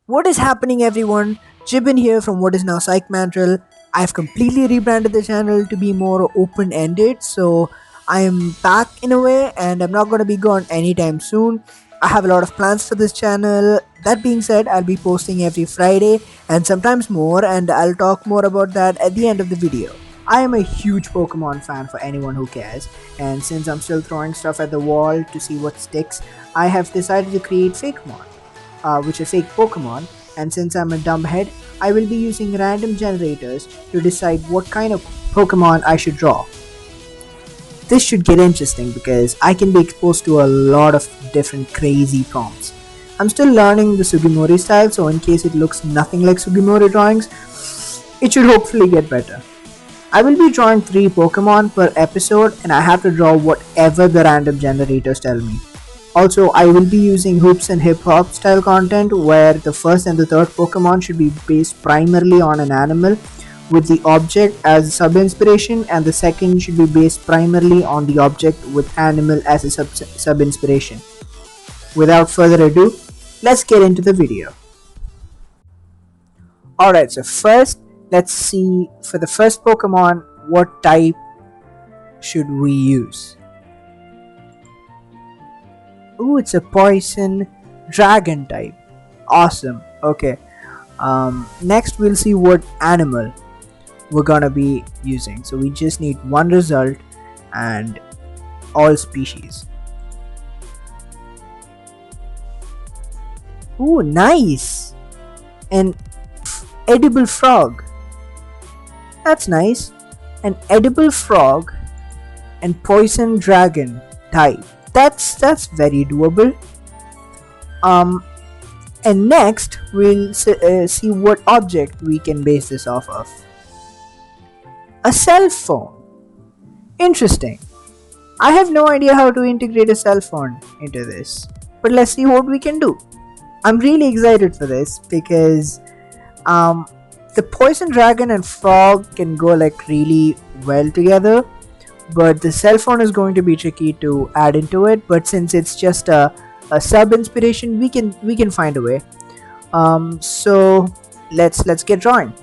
What is happening, everyone? Jibin here from what is now Psych Mantril. I've completely rebranded the channel to be more open ended, so I am back in a way, and I'm not gonna be gone anytime soon. I have a lot of plans for this channel. That being said, I'll be posting every Friday and sometimes more, and I'll talk more about that at the end of the video. I am a huge Pokemon fan for anyone who cares, and since I'm still throwing stuff at the wall to see what sticks, I have decided to create fakemon, which are fake Pokemon, and since I'm a dumbhead, I will be using random generators to decide what kind of Pokemon I should draw. This should get interesting because I can be exposed to a lot of different crazy prompts. I'm still learning the Sugimori style, so in case it looks nothing like Sugimori drawings, it should hopefully get better. I will be drawing 3 Pokemon per episode, and I have to draw whatever the random generators tell me. Also, I will be using hoops and hip hop style content where the first and the third Pokemon should be based primarily on an animal with the object as sub inspiration, and the second should be based primarily on the object with animal as a sub inspiration. Without further ado, let's get into the video. Alright, so first, let's see for the first Pokemon what type should we use. Ooh, it's a poison dragon type. Awesome. Okay. Next, we'll see what animal we're gonna be using. So we just need one result and all species. Ooh, nice. An edible frog. That's nice. An edible frog and poison dragon type. That's very doable. And next we'll see what object we can base this off of. A cell phone. Interesting. I have no idea how to integrate a cell phone into this, but let's see what we can do. I'm really excited for this because the poison dragon and frog can go like really well together, but the cell phone is going to be tricky to add into it. But since it's just a sub inspiration, we can find a way. So let's get drawing.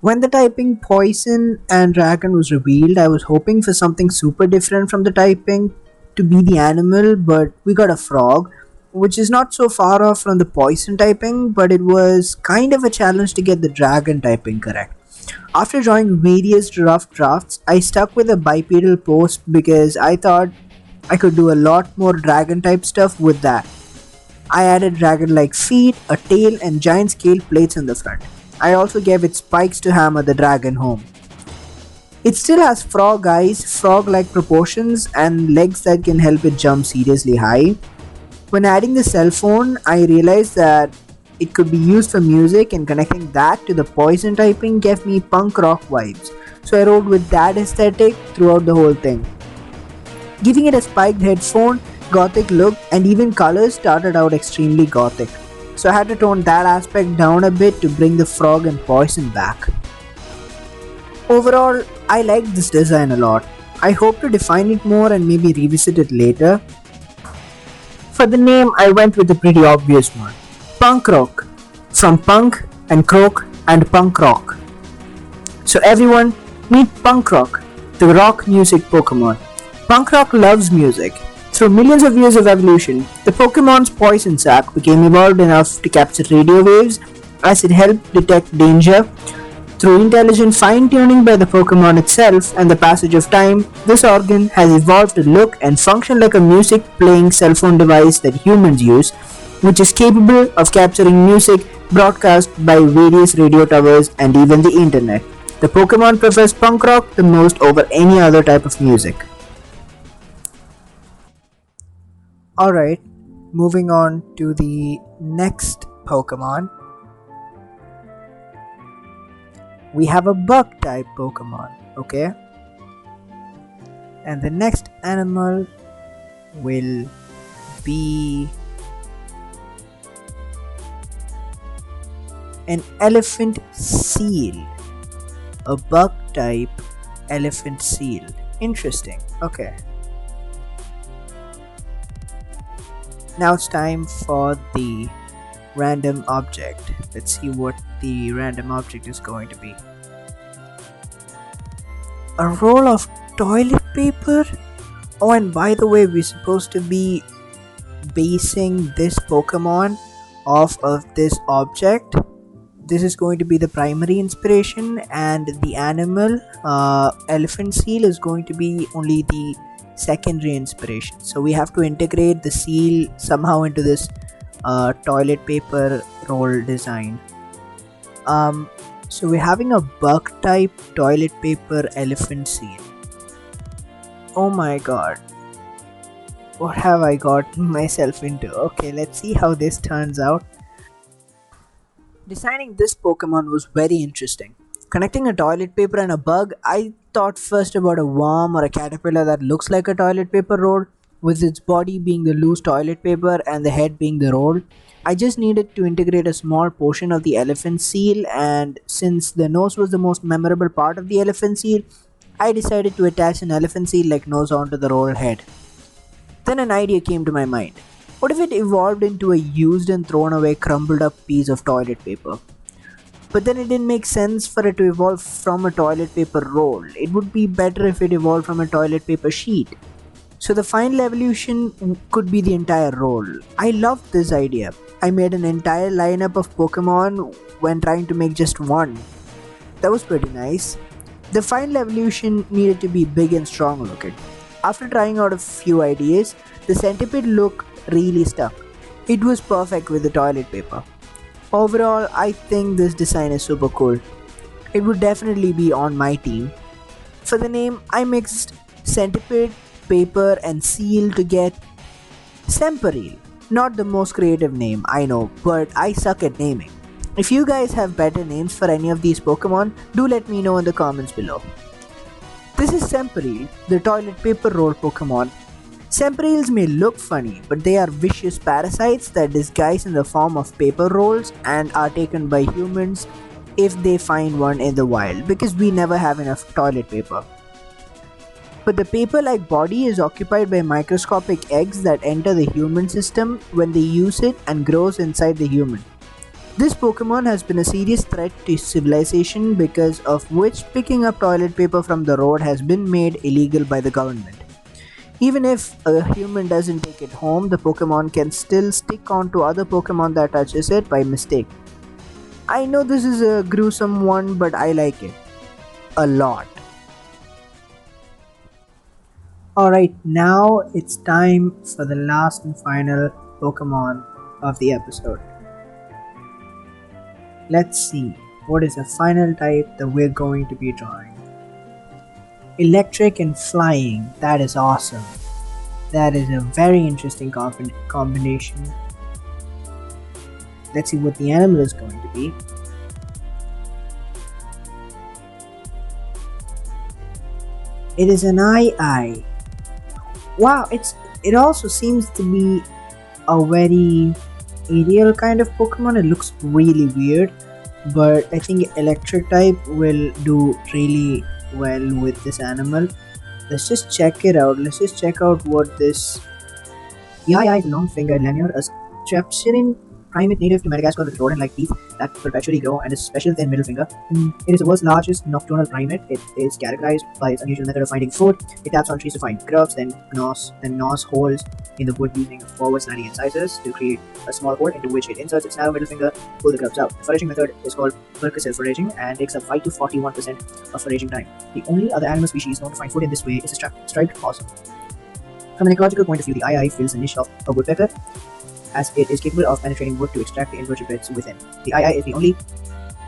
When the typing poison and dragon was revealed, I was hoping for something super different from the typing to be the animal, but we got a frog, which is not so far off from the poison typing, but it was kind of a challenge to get the dragon typing correct. After drawing various rough drafts, I stuck with a bipedal post because I thought I could do a lot more dragon type stuff with that. I added dragon like feet, a tail, and giant scale plates in the front. I also gave it spikes to hammer the dragon home. It still has frog eyes, frog like proportions, and legs that can help it jump seriously high. When adding the cell phone, I realized that it could be used for music, and connecting that to the poison typing gave me punk rock vibes, so I rode with that aesthetic throughout the whole thing. Giving it a spiked headphone, gothic look, and even colors started out extremely gothic, so I had to tone that aspect down a bit to bring the frog and poison back. Overall, I like this design a lot. I hope to define it more and maybe revisit it later. For the name, I went with a pretty obvious one. Punk rock, from punk and croak and punk rock. So everyone, meet Punk Rock, the rock music Pokemon. Punk rock loves music. Through millions of years of evolution, the Pokemon's poison sac became evolved enough to capture radio waves as it helped detect danger. Through intelligent fine-tuning by the Pokemon itself and the passage of time, this organ has evolved to look and function like a music-playing cell phone device that humans use, which is capable of capturing music broadcast by various radio towers and even the internet. The Pokemon prefers punk rock the most over any other type of music. Alright, moving on to the next Pokemon. We have a bug type Pokemon, okay? And the next animal will be an elephant seal. A bug type elephant seal. Interesting. Okay. Now it's time for the random object. Let's see what the random object is going to be. A roll of toilet paper? Oh, and by the way, we're supposed to be basing this Pokemon off of this object. This is going to be the primary inspiration, and the animal, elephant seal, is going to be only the secondary inspiration. So we have to integrate the seal somehow into this toilet paper roll design. Um, so we're having a bug type toilet paper elephant seal. Oh my god, what have I gotten myself into? Okay, let's see how this turns out. Designing this Pokemon was very interesting. Connecting a toilet paper and a bug, I thought first about a worm or a caterpillar that looks like a toilet paper roll, with its body being the loose toilet paper and the head being the roll. I just needed to integrate a small portion of the elephant seal, and since the nose was the most memorable part of the elephant seal, I decided to attach an elephant seal like nose onto the roll head. Then an idea came to my mind. What if it evolved into a used and thrown away crumbled up piece of toilet paper? But then it didn't make sense for it to evolve from a toilet paper roll. It would be better if it evolved from a toilet paper sheet. So the final evolution could be the entire roll. I loved this idea. I made an entire lineup of Pokemon when trying to make just one. That was pretty nice. The final evolution needed to be big and strong looking. After trying out a few ideas, the centipede look really stuck. It was perfect with the toilet paper. Overall, I think this design is super cool. It would definitely be on my team. For the name, I mixed centipede, paper, and seal to get Semperil. Not the most creative name, I know, but I suck at naming. If you guys have better names for any of these Pokemon, do let me know in the comments below. This is Semperil, the toilet paper roll Pokemon. Semperils may look funny, but they are vicious parasites that disguise in the form of paper rolls and are taken by humans if they find one in the wild, because we never have enough toilet paper. But the paper-like body is occupied by microscopic eggs that enter the human system when they use it and grows inside the human. This Pokemon has been a serious threat to civilization, because of which picking up toilet paper from the road has been made illegal by the government. Even if a human doesn't take it home, the Pokemon can still stick onto other Pokemon that touches it by mistake. I know this is a gruesome one, but I like it a lot. Alright, now it's time for the last and final Pokemon of the episode. Let's see, what is the final type that we're going to be drawing? Electric and flying, that is awesome. That is a very interesting combination. Let's see what the animal is going to be. It is an eye. Wow, it also seems to be a very aerial kind of Pokemon. It looks really weird, but I think electric type will do really well with this animal. Let's just check it out. Let's just check out what this. The eye is a long-fingered lemur, a strepsirrhine primate native to Madagascar with rodent-like teeth that perpetually grow and a special thin middle finger. It is the world's largest nocturnal primate. It is characterized by its unusual method of finding food. It taps on trees to find grubs, then gnaws holes in the wood using forward sliding incisors to create a small hole into which it inserts its narrow middle finger to pull the grubs out. The foraging method is called percussive foraging and takes up 5 to 41% of foraging time. The only other animal species known to find food in this way is a striped possum. From an ecological point of view, the eye fills the niche of a woodpecker, as it is capable of penetrating wood to extract the invertebrates within. The eye is the only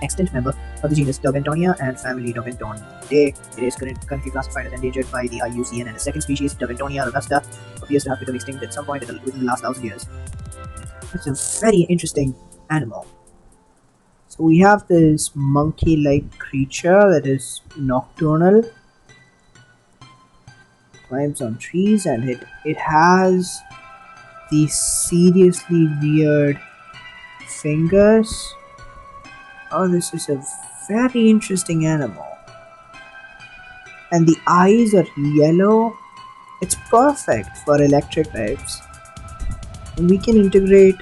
extant member of the genus Doventonia and family Doventonidae. It is currently classified as endangered by the IUCN, and the second species, Doventonia robusta, appears to have become extinct at some point within the last 1,000 years. It's a very interesting animal. So we have this monkey-like creature that is nocturnal, climbs on trees, and it has these seriously weird fingers. Oh, this is a very interesting animal. And the eyes are yellow. It's perfect for electric types. And we can integrate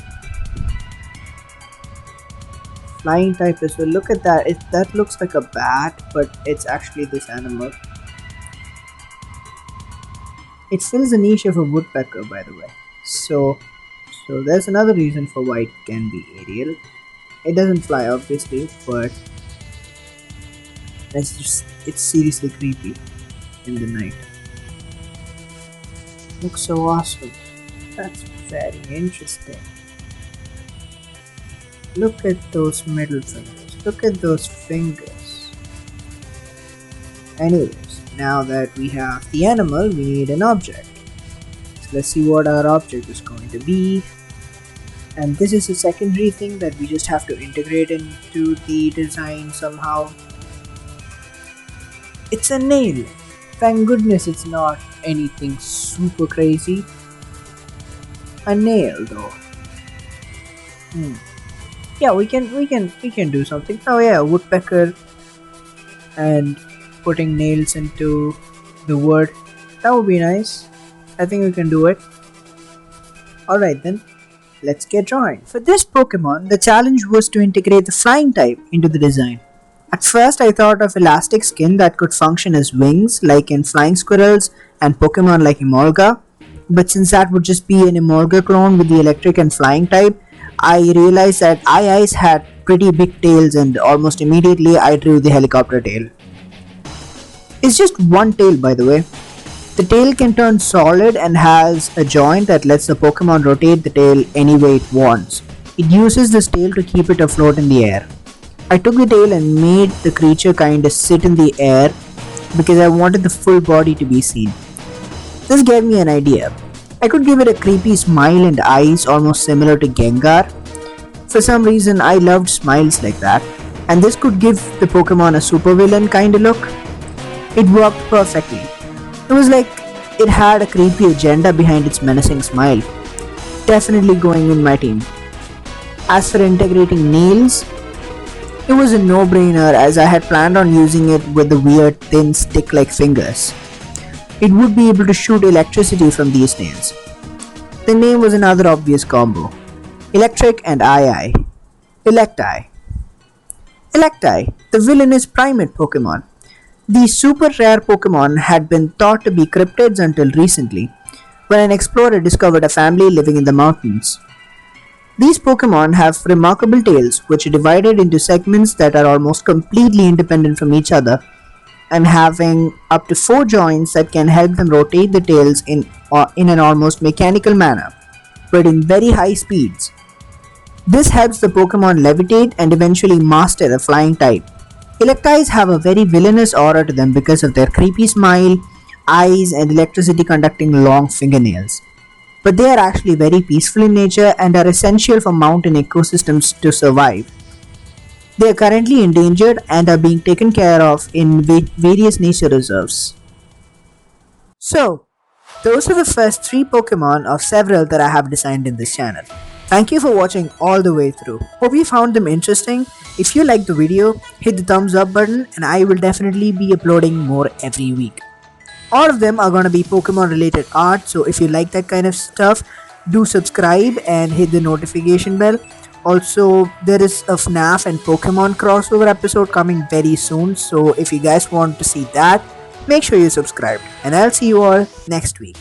flying type as well. Look at that. That looks like a bat, but it's actually this animal. It fills the niche of a woodpecker, by the way. So there's another reason for why it can be aerial. It doesn't fly, obviously, but it's seriously creepy in the night. Looks so awesome. That's very interesting. Look at those middle fingers. Look at those fingers. Anyways, now that we have the animal, we need an object. So let's see what our object is going to be. And this is a secondary thing that we just have to integrate into the design somehow. It's a nail. Thank goodness it's not anything super crazy. A nail though. Yeah, we can do something. Oh yeah, woodpecker and putting nails into the wood. That would be nice. I think we can do it. Alright then, let's get drawing. For this Pokemon, the challenge was to integrate the flying type into the design. At first I thought of elastic skin that could function as wings like in flying squirrels and Pokemon like Emolga, but since that would just be an Emolga clone with the electric and flying type, I realized that eyes had pretty big tails and almost immediately I drew the helicopter tail. It's just one tail, by the way. The tail can turn solid and has a joint that lets the Pokemon rotate the tail any way it wants. It uses this tail to keep it afloat in the air. I took the tail and made the creature kinda sit in the air because I wanted the full body to be seen. This gave me an idea. I could give it a creepy smile and eyes almost similar to Gengar. For some reason I loved smiles like that, and this could give the Pokemon a supervillain kinda look. It worked perfectly. It was like it had a creepy agenda behind its menacing smile. Definitely going in my team. As for integrating nails, it was a no-brainer as I had planned on using it with the weird thin stick-like fingers. It would be able to shoot electricity from these nails. The name was another obvious combo. Electric and Eye. Electi. Electi, the villainous primate Pokemon. These super rare Pokemon had been thought to be cryptids until recently, when an explorer discovered a family living in the mountains. These Pokemon have remarkable tails which are divided into segments that are almost completely independent from each other, and having up to 4 joints that can help them rotate the tails in an almost mechanical manner, but in very high speeds. This helps the Pokemon levitate and eventually master the flying type. Electis have a very villainous aura to them because of their creepy smile, eyes, and electricity conducting long fingernails. But they are actually very peaceful in nature and are essential for mountain ecosystems to survive. They are currently endangered and are being taken care of in various nature reserves. So, those are the first 3 Pokemon of several that I have designed in this channel. Thank you for watching all the way through. Hope you found them interesting. If you liked the video, hit the thumbs up button and I will definitely be uploading more every week. All of them are gonna be Pokemon related art, so if you like that kind of stuff, do subscribe and hit the notification bell. Also, there is a FNAF and Pokemon crossover episode coming very soon, so if you guys want to see that, make sure you subscribe. And I'll see you all next week.